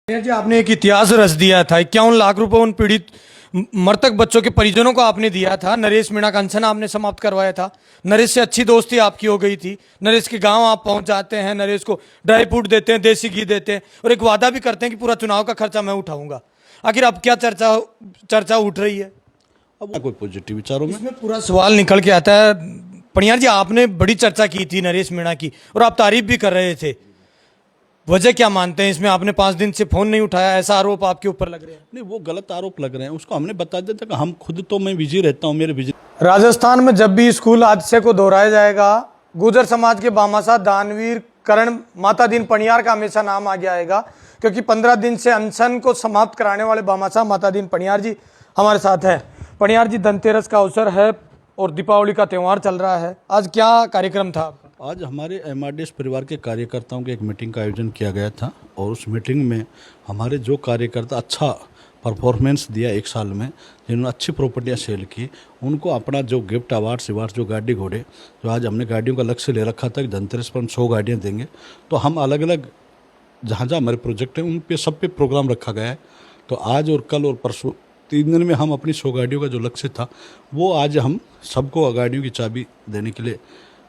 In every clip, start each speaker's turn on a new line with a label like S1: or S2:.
S1: भैया जी, आपने एक इतिहास रच दिया था। 51 लाख रुपए उन पीड़ित मृतक बच्चों के परिजनों को आपने दिया था। नरेश मीणा का अनशन आपने समाप्त करवाया था। नरेश से अच्छी दोस्ती आपकी हो गई थी। नरेश के गांव आप पहुंच जाते हैं, नरेश को ड्राई फ्रूट देते हैं, देसी घी देते हैं और एक वादा भी करते हैं कि पूरा चुनाव का खर्चा मैं उठाऊंगा। आखिर अब क्या चर्चा चर्चा उठ रही है?
S2: अब कोई पॉजिटिव विचारों में
S1: इसमें पूरा सवाल निकल के आता है। पणियार जी, आपने बड़ी चर्चा की थी नरेश मीणा की और आप तारीफ भी कर रहे थे। वजह क्या मानते हैं इसमें? आपने 5 दिन से फोन नहीं उठाया, ऐसा आरोप आपके ऊपर लग रहे हैं।
S2: नहीं, वो गलत आरोप लग रहे हैं। उसको हमने बता दिया था कि हम खुद तो मैं बिजी रहता हूँ, मेरे बिजी।
S1: राजस्थान में जब भी स्कूल हादसे को दोहराया जाएगा, गुर्जर समाज के बामासा दानवीर करण माता दीन पणियार का हमेशा नाम आगे आएगा, क्योंकि 15 दिन से अनशन को समाप्त कराने वाले बामासा माता दीन पणियार जी हमारे साथ है। पणियार जी, धनतेरस का अवसर है और दीपावली का त्यौहार चल रहा है। आज क्या कार्यक्रम था आपका?
S2: आज हमारे एमआरडीएस परिवार के कार्यकर्ताओं के एक मीटिंग का आयोजन किया गया था और उस मीटिंग में हमारे जो कार्यकर्ता अच्छा परफॉर्मेंस दिया एक साल में, जिन्होंने अच्छी प्रॉपर्टियां सेल की, उनको अपना जो गिफ्ट अवार्ड जो गाड़ी घोड़े, जो आज हमने गाड़ियों का लक्ष्य ले रखा था कि धनतेरस पर हम 100 गाड़ियाँ देंगे, तो हम अलग अलग जहाँ जहाँ हमारे प्रोजेक्ट हैं उन पे सब पे प्रोग्राम रखा गया है। तो आज और कल और परसों 3 दिन में हम अपनी 100 गाड़ियों का जो लक्ष्य था वो आज हम सबको गाड़ियों की चाबी देने के लिए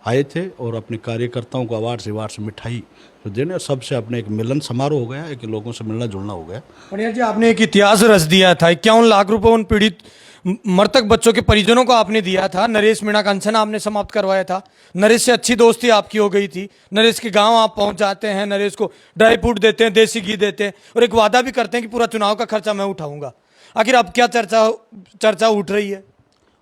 S2: आए थे और अपने कार्यकर्ताओं को अवार्ड मिठाई तो देने और सबसे अपने एक मिलन समारोह हो गया है कि लोगों से मिलना जुलना हो गया।
S1: पणियार जी, आपने एक इतिहास रच दिया था। 51 लाख रुपए उन पीड़ित मृतक बच्चों के परिजनों को आपने दिया था। नरेश मीणा का अनशन आपने समाप्त करवाया था। नरेश से अच्छी दोस्ती आपकी हो गई थी। नरेश के गांव आप पहुंच जाते हैं, नरेश को ड्राई फ्रूट देते हैं, देसी घी देते हैं और एक वादा भी करते हैं कि पूरा चुनाव का खर्चा मैं उठाऊंगा। आखिर अब क्या चर्चा उठ रही है?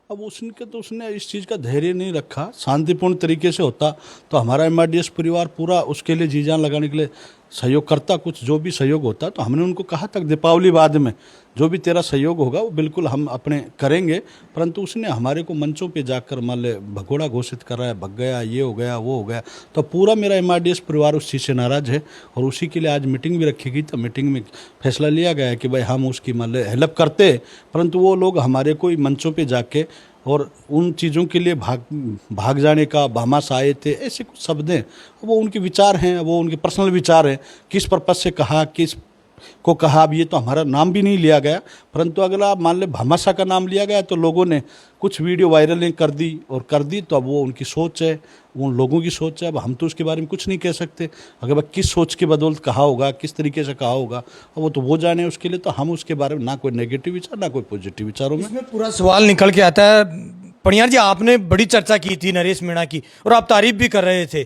S2: अब उसने इस चीज़ का धैर्य नहीं रखा। शांतिपूर्ण तरीके से होता तो हमारा एमआरडीएस परिवार पूरा उसके लिए जी जान लगाने के लिए सहयोग करता। कुछ जो भी सहयोग होता तो हमने उनको कहा था दीपावली बाद में जो भी तेरा सहयोग होगा वो बिल्कुल हम अपने करेंगे, परंतु उसने हमारे को मंचों पे जाकर मान ले भगोड़ा घोषित कर रहा है, भग गया, ये हो गया, वो हो गया। तो पूरा मेरा एमआरडीएस परिवार उस चीज़ से नाराज़ है और उसी के लिए आज मीटिंग भी रखी गई। तो मीटिंग में फैसला लिया गया है कि भाई हम उसकी मान ले हेल्प करते, परंतु वो लोग हमारे को मंचों पर जाके और उन चीज़ों के लिए भाग जाने का भामास आए थे, ऐसे कुछ शब्द हैं। वो उनके विचार हैं, वो उनके पर्सनल विचार हैं। किस पर्पज से कहा, किस को कहा, अब ये तो हमारा नाम भी नहीं लिया गया, परंतु अगर आप मान ले भामाशा का नाम लिया गया तो लोगों ने कुछ वीडियो वायरल कर दी तो अब वो उनकी सोच है, उन लोगों की सोच है। अब हम तो उसके बारे में कुछ नहीं कह सकते। अगर वह किस सोच के बदौलत कहा होगा, किस तरीके से कहा होगा, अब वो तो वो जाने उसके लिए। तो हम उसके बारे में ना कोई नेगेटिव विचार ना कोई पॉजिटिव विचारों में।
S1: इसमें पूरा सवाल निकल के आता है। पणियार जी, आपने बड़ी चर्चा की थी नरेश मीणा की और आप तारीफ भी कर रहे थे।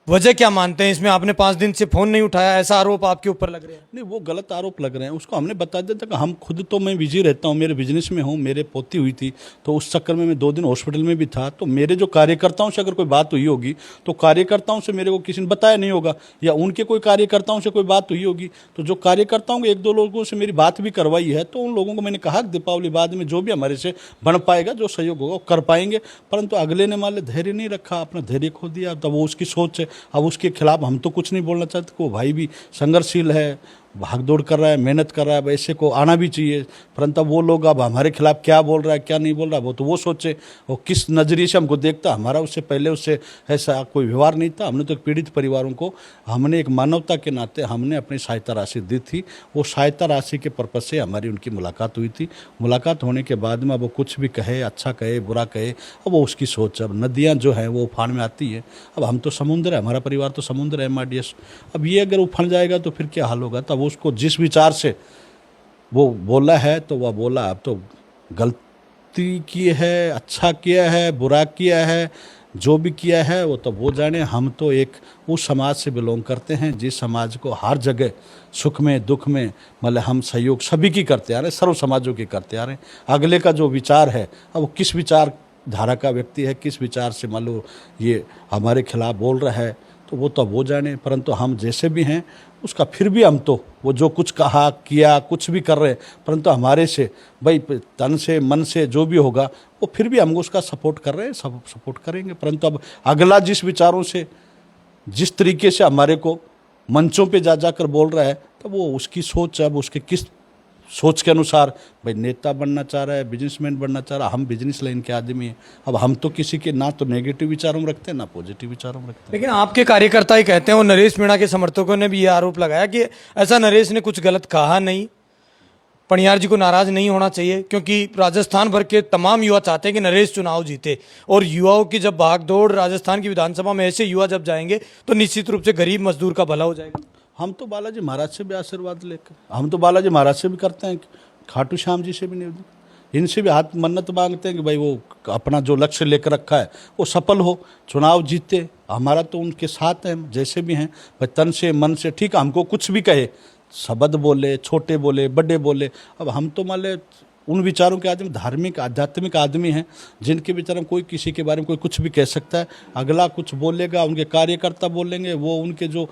S1: वजह क्या मानते हैं इसमें? आपने 5 दिन से फोन नहीं उठाया, ऐसा आरोप आपके ऊपर लग रहे हैं।
S2: नहीं, वो गलत आरोप लग रहे हैं। उसको हमने बता दिया था कि हम खुद तो मैं बिजी रहता हूँ, मेरे बिजनेस में हूँ, मेरे पोती हुई थी तो उस चक्कर में मैं 2 दिन हॉस्पिटल में भी था। तो मेरे जो कार्यकर्ताओं से अगर कोई बात हुई होगी तो कार्यकर्ताओं से मेरे को किसी ने बताया नहीं होगा, या उनके कोई कार्यकर्ताओं से कोई बात हुई होगी तो जो कार्यकर्ताओं के 1-2 लोगों से मेरी बात भी करवाई है, तो उन लोगों को मैंने कहा कि दीपावली बाद में जो भी हमारे से बन पाएगा, जो सहयोग होगा वो कर पाएंगे। परंतु अगले ने मान ले धैर्य नहीं रखा, अपना धैर्य खो दिया। तब वो उसकी सोच है। अब उसके खिलाफ हम तो कुछ नहीं बोलना चाहते। वो भाई भी संघर्षशील है, भाग दौड़ कर रहा है, मेहनत कर रहा है, ऐसे को आना भी चाहिए। परंतु वो लोग अब हमारे खिलाफ क्या बोल रहा है, क्या नहीं बोल रहा, वो तो वो सोचे। वो किस नज़रिए से हमको देखता, हमारा उससे पहले उससे ऐसा कोई व्यवहार नहीं था। हमने तो पीड़ित परिवारों को हमने एक मानवता के नाते हमने अपनी सहायता राशि दी थी। वो सहायता राशि के पर्पज़ से हमारी उनकी मुलाकात हुई थी। मुलाकात होने के बाद में अब वो कुछ भी कहे, अच्छा कहे, बुरा कहे, अब वो उसकी सोच। अब नदियाँ जो हैं वो उफान में आती है। अब हम तो समुद्र है, हमारा परिवार तो समुद्र है एमआरडीएस। अब ये अगर उफान जाएगा तो फिर क्या हाल होगा? तब उसको जिस विचार से वो बोला है तो वह बोला। अब तो गलती की है, अच्छा किया है, बुरा किया है, जो भी किया है वो तो वो जाने। हम तो एक उस समाज से बिलोंग करते हैं जिस समाज को हर जगह सुख में दुख में मतलब हम सहयोग सभी की करते आ रहे, सर्व समाजों की करते आ रहे हैं। अगले का जो विचार है, अब वो किस विचार धारा का व्यक्ति है, किस विचार से मान लो ये हमारे खिलाफ बोल रहा है, तो वो तो वो जाने। परंतु हम जैसे भी हैं उसका फिर भी हम तो वो जो कुछ कहा किया कुछ भी कर रहे हैं, परंतु हमारे से भाई तन से मन से जो भी होगा वो फिर भी हम उसका सपोर्ट कर रहे हैं, सब सपोर्ट करेंगे। परंतु अब अगला जिस विचारों से जिस तरीके से हमारे को मंचों पे जा कर बोल रहा है, तो वो उसकी सोच है। अब उसके किस सोच के अनुसार भाई नेता बनना चाह रहा है, बिजनेसमैन बनना चाह रहा है। हम बिजनेस लाइन के आदमी हैं। अब हम तो किसी के ना तो नेगेटिव विचारों में रखते हैं ना पॉजिटिव विचारों में रखते हैं।
S1: लेकिन आपके कार्यकर्ता ही कहते हैं, और नरेश मीणा के समर्थकों ने भी ये आरोप लगाया कि ऐसा नरेश ने कुछ गलत कहा नहीं, पनियार जी को नाराज नहीं होना चाहिए, क्योंकि राजस्थान भर के तमाम युवा चाहते हैं कि नरेश चुनाव जीते, और युवाओं की जब भागदौड़ राजस्थान की विधानसभा में ऐसे युवा जब जाएंगे तो निश्चित रूप से गरीब मजदूर का भला हो जाएगा।
S2: हम तो बालाजी महाराज से भी आशीर्वाद लेकर, हम तो बालाजी महाराज से भी करते हैं, खाटू श्याम जी से भी निवेदन, इनसे भी हाथ मन्नत मांगते हैं कि भाई वो अपना जो लक्ष्य लेकर रखा है वो सफल हो, चुनाव जीते। हमारा तो उनके साथ है, जैसे भी हैं भाई, तन से मन से। ठीक है, हमको कुछ भी कहे, शब्द बोले, छोटे बोले, बड़े बोले, अब हम तो मान ले उन विचारों के आदमी, धार्मिक आध्यात्मिक आदमी हैं, जिनके विचार में कोई किसी के बारे में कोई कुछ भी कह सकता है। अगला कुछ बोलेगा, उनके कार्यकर्ता बोलेंगे, वो उनके जो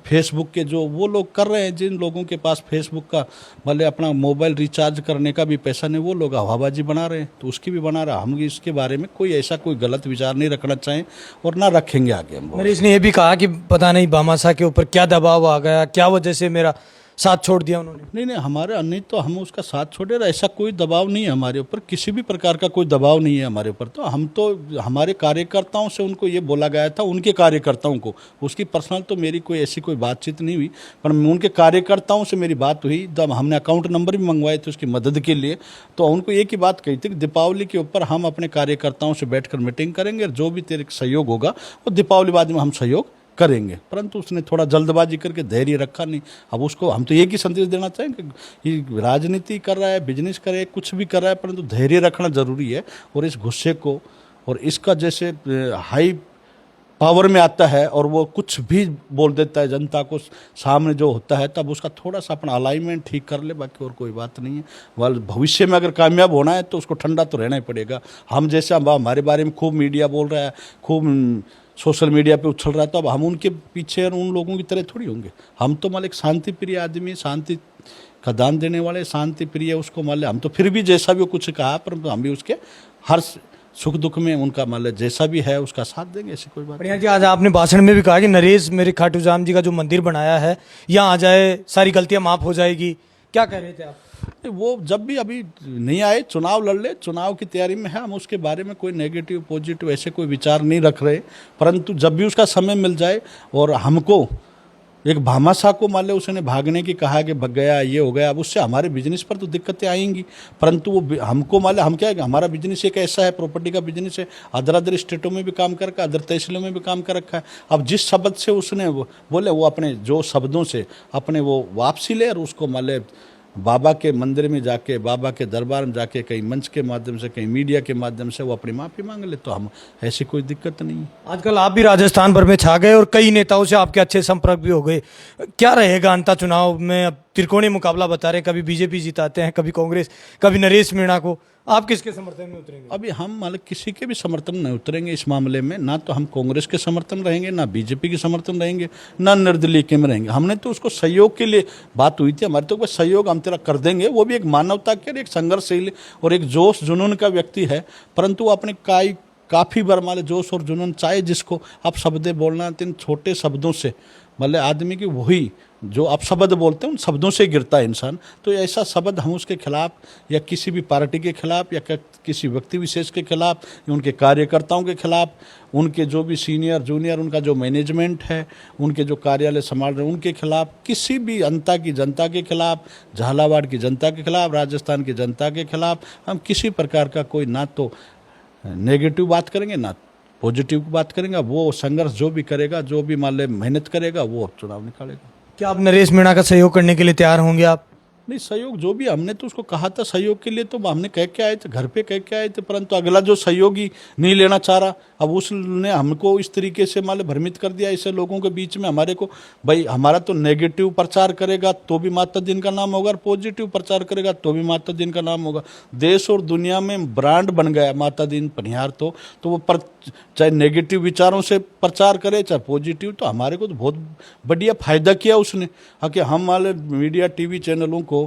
S2: फेसबुक के जो वो लोग कर रहे हैं, जिन लोगों के पास फेसबुक का भले अपना मोबाइल रिचार्ज करने का भी पैसा नहीं, वो लोग हवाबाजी बना रहे हैं, तो उसकी भी बना रहा। हम इसके बारे में कोई ऐसा कोई गलत विचार नहीं रखना चाहें और ना रखेंगे आगे हम।
S1: नरेश ने यह भी कहा कि पता नहीं भामाशाह के ऊपर क्या दबाव आ गया, क्या वजह से मेरा साथ छोड़ दिया उन्होंने।
S2: नहीं, हमारे नहीं तो हम उसका साथ छोड़े रहे, ऐसा कोई दबाव नहीं है हमारे ऊपर, किसी भी प्रकार का कोई दबाव नहीं है हमारे ऊपर। तो हम तो हमारे कार्यकर्ताओं से उनको ये बोला गया था, उनके कार्यकर्ताओं को, उसकी पर्सनल तो मेरी कोई ऐसी कोई बातचीत नहीं हुई, पर उनके कार्यकर्ताओं से मेरी बात हुई। जब हमने अकाउंट नंबर भी मंगवाए थे उसकी मदद के लिए, तो उनको एक ही बात कही थी कि दीपावली के ऊपर हम अपने कार्यकर्ताओं से बैठकर मीटिंग करेंगे, और जो भी तेरे सहयोग होगा वो दीपावली बाद में हम सहयोग करेंगे। परंतु उसने थोड़ा जल्दबाजी करके धैर्य रखा नहीं। अब उसको हम तो एक ही संदेश देना चाहेंगे कि ये राजनीति कर रहा है, बिजनेस करे, कुछ भी कर रहा है, परंतु धैर्य रखना जरूरी है। और इस गुस्से को और इसका जैसे हाई पावर में आता है और वो कुछ भी बोल देता है जनता को सामने जो होता है, तब उसका थोड़ा सा अपना अलाइनमेंट ठीक कर ले, बाकी और कोई बात नहीं है। वह भविष्य में अगर कामयाब होना है तो उसको ठंडा तो रहना ही पड़ेगा। हम जैसे हमारे बारे में खूब मीडिया बोल रहा है, खूब सोशल मीडिया पे उछल रहा है, तो अब हम उनके पीछे और उन लोगों की तरह थोड़ी होंगे। हम तो मान एक शांति प्रिय आदमी, शांति का दान देने वाले, शांति प्रिय, उसको मान ले हम तो फिर भी जैसा भी कुछ कहा, पर हम भी उसके हर सुख दुख में उनका मान ले जैसा भी है उसका साथ देंगे, ऐसी कोई बात।
S1: बढ़िया जी, आज आपने भाषण में भी कहा कि नरेश मेरे खाटू श्याम जी का जो मंदिर बनाया है यहाँ आ जाए, सारी गलतियाँ माफ हो जाएगी, क्या कह रहे थे आप?
S2: वो जब भी अभी नहीं आए, चुनाव लड़ ले, चुनाव की तैयारी में है, हम उसके बारे में कोई नेगेटिव पॉजिटिव ऐसे कोई विचार नहीं रख रहे। परंतु जब भी उसका समय मिल जाए और हमको एक भामाशाह को मान ले उसने भागने की कहा कि भग गया, ये हो गया, अब उससे हमारे बिजनेस पर तो दिक्कतें आएंगी। परंतु वो हमको मान ले, हम क्या है, हमारा बिजनेस एक ऐसा है, प्रॉपर्टी का बिजनेस है, अदर स्टेटों में भी काम कर रखा है, अदर तहसीलों में भी काम कर रखा है। अब जिस शब्द से उसने वो बोले, वो अपने जो शब्दों से अपने वो वापसी ले, और उसको मान ले बाबा के मंदिर में जाके, बाबा के दरबार में जाके, कहीं मंच के माध्यम से, कहीं मीडिया के माध्यम से वो अपनी माफ़ी मांग ले, तो हम ऐसी कोई दिक्कत नहीं है।
S1: आजकल आप भी राजस्थान भर में छा गए और कई नेताओं से आपके अच्छे संपर्क भी हो गए। क्या रहेगा अंता चुनाव में? अब त्रिकोणीय मुकाबला बता रहे, कभी बीजेपी जिताते हैं, कभी कांग्रेस, कभी नरेश मीणा को, आप किसके समर्थन में उतरेंगे?
S2: अभी हम मतलब किसी के भी समर्थन नहीं उतरेंगे इस मामले में, ना तो हम कांग्रेस के समर्थन रहेंगे, ना बीजेपी के समर्थन रहेंगे, ना निर्दलीय के में रहेंगे। हमने तो उसको सहयोग के लिए बात हुई थी हमारी, तो सहयोग हम तेरा कर देंगे। वो भी एक मानवता के और एक संघर्षशील और एक जोश जुनून का व्यक्ति है, परंतु वो अपने काफ़ी बार मान जोश और जुनून चाहे जिसको आप शब्द बोलना, तीन छोटे शब्दों से मतलब आदमी की वही जो आप शब्द बोलते हैं उन शब्दों से गिरता है इंसान। तो ऐसा शब्द हम उसके खिलाफ या किसी भी पार्टी के खिलाफ या किसी व्यक्ति विशेष के खिलाफ या उनके कार्यकर्ताओं के खिलाफ, उनके जो भी सीनियर जूनियर उनका जो मैनेजमेंट है, उनके जो कार्यालय संभाल रहे हैं उनके खिलाफ, किसी भी अंता की जनता के खिलाफ, झालावाड़ की जनता के खिलाफ, राजस्थान की जनता के खिलाफ हम किसी प्रकार का कोई ना तो नेगेटिव बात करेंगे ना पॉजिटिव बात करेंगे। वो संघर्ष जो भी करेगा, जो भी मान ले मेहनत करेगा, वो चुनाव निकालेगा।
S1: क्या आप नरेश मीणा का सहयोग करने के लिए तैयार होंगे आप?
S2: नहीं, सहयोग जो भी हमने तो उसको कहा था सहयोग के लिए, तो हमने कह के आए थे, घर पे कह के आए थे, परंतु अगला जो सहयोगी नहीं लेना चाह रहा, अब उसने हमको इस तरीके से मान भ्रमित कर दिया। ऐसे लोगों के बीच में हमारे को भाई, हमारा तो नेगेटिव प्रचार करेगा तो भी माता दिन का नाम होगा, और पॉजिटिव प्रचार करेगा तो भी माता दिन का नाम होगा। देश और दुनिया में ब्रांड बन गया माता दिन पनिहार, तो वो चाहे नेगेटिव विचारों से प्रचार करे चाहे पॉजिटिव, तो हमारे को तो बहुत बढ़िया फायदा किया उसने। हाँ, कि हम वाले मीडिया टीवी चैनलों को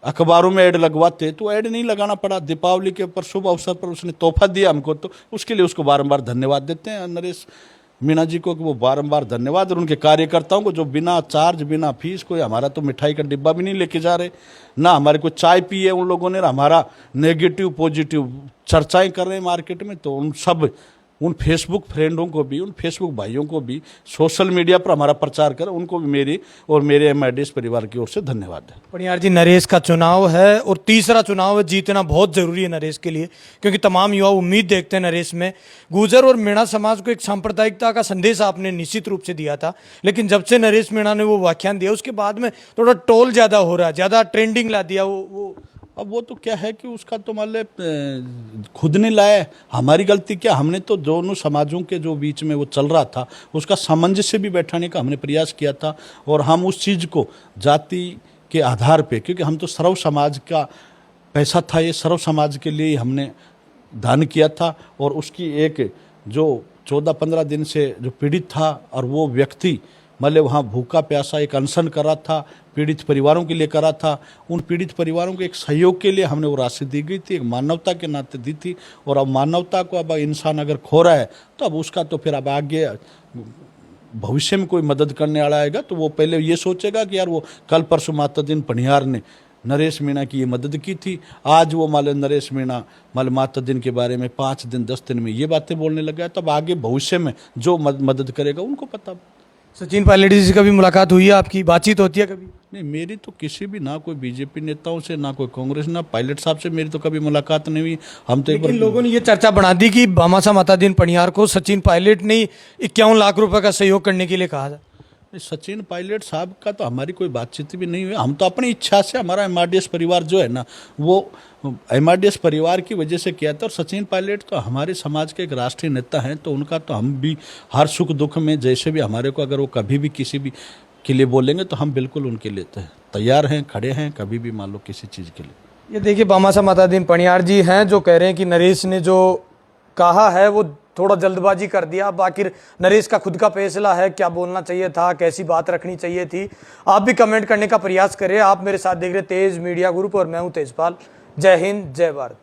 S2: अखबारों में ऐड लगवाते तो ऐड नहीं लगाना पड़ा। दीपावली के ऊपर शुभ अवसर पर उसने तोहफा दिया हमको, तो उसके लिए उसको बारंबार धन्यवाद देते हैं नरेश मीणा जी को कि वो बारंबार धन्यवाद, और उनके कार्यकर्ताओं को जो बिना चार्ज बिना फीस कोई हमारा तो मिठाई का डिब्बा भी नहीं लेके जा रहे, ना हमारे को चाय पी है उन लोगों ने, हमारा नेगेटिव पॉजिटिव चर्चाएं कर रहे हैं मार्केट में। तो उन फेसबुक फ्रेंडों को भी, उन फेसबुक भाइयों को भी, सोशल मीडिया पर हमारा प्रचार करें, उनको भी मेरी और मेरे MIDS परिवार की ओर से धन्यवाद है।
S1: पणियार जी, नरेश का चुनाव है और तीसरा चुनाव है, जीतना बहुत जरूरी है नरेश के लिए, क्योंकि तमाम युवा उम्मीद देखते हैं नरेश में। गुर्जर और मीणा समाज को एक सांप्रदायिकता का संदेश आपने निश्चित रूप से दिया था, लेकिन जब से नरेश मीणा ने वो व्याख्यान दिया उसके बाद में थोड़ा टोल ज़्यादा हो रहा है, ज़्यादा ट्रेंडिंग ला दिया वो।
S2: अब वो तो क्या है कि उसका तो मान ले खुद ने लाया है, हमारी गलती क्या, हमने तो दोनों समाजों के जो बीच में वो चल रहा था उसका सामंजस्य भी बैठाने का हमने प्रयास किया था, और हम उस चीज़ को जाति के आधार पे, क्योंकि हम तो सर्व समाज का पैसा था, ये सर्व समाज के लिए हमने दान किया था, और उसकी एक जो 14-15 दिन से जो पीड़ित था और वो व्यक्ति मतलब वहाँ भूखा प्यासा एक अनशन कर रहा था, पीड़ित परिवारों के लिए कर रहा था, उन पीड़ित परिवारों के एक सहयोग के लिए हमने वो राशि दी गई थी, एक मानवता के नाते दी थी। और अब मानवता को अब इंसान अगर खो रहा है तो अब उसका तो फिर अब आगे भविष्य में कोई मदद करने वाला आएगा तो वो पहले ये सोचेगा कि यार वो कल परसों माता दिन पणियार ने नरेश मीणा की ये मदद की थी, आज वो मान नरेश मीणा मान माता दिन के बारे में 5 दिन 10 दिन में ये बातें बोलने लग गया, तब आगे भविष्य में जो मदद करेगा उनको पता।
S1: सचिन पायलट जी से कभी मुलाकात हुई है आपकी, बातचीत होती है कभी?
S2: नहीं, मेरी तो किसी भी, ना कोई बीजेपी नेताओं से, ना कोई कांग्रेस, ना पायलट साहब से मेरी तो कभी मुलाकात नहीं हुई। हम तो एक बार
S1: लोगों ने ये चर्चा बना दी कि भामाशाह माता दिन पणियार को सचिन पायलट ने 51 लाख रुपए का सहयोग करने के लिए कहा था।
S2: सचिन पायलट साहब का तो हमारी कोई बातचीत भी नहीं हुई। हम तो अपनी इच्छा से, हमारा MIDS परिवार जो है ना, वो MIDS परिवार की वजह से किया था। और सचिन पायलट तो हमारे समाज के एक राष्ट्रीय नेता हैं, तो उनका तो हम भी हर सुख दुख में जैसे भी हमारे को अगर वो कभी भी किसी भी के लिए बोलेंगे तो हम बिल्कुल उनके लिए तैयार हैं, खड़े हैं, कभी भी मान लो किसी चीज़ के लिए।
S1: ये देखिए भामाशाह माता दिन पणियार जी हैं जो कह रहे हैं कि नरेश ने जो कहा है वो थोड़ा जल्दबाजी कर दिया, बाकी नरेश का खुद का फैसला है, क्या बोलना चाहिए था, कैसी बात रखनी चाहिए थी। आप भी कमेंट करने का प्रयास करें। आप मेरे साथ देख रहे तेज मीडिया ग्रुप और मैं हूं तेजपाल। जय हिंद, जय भारत।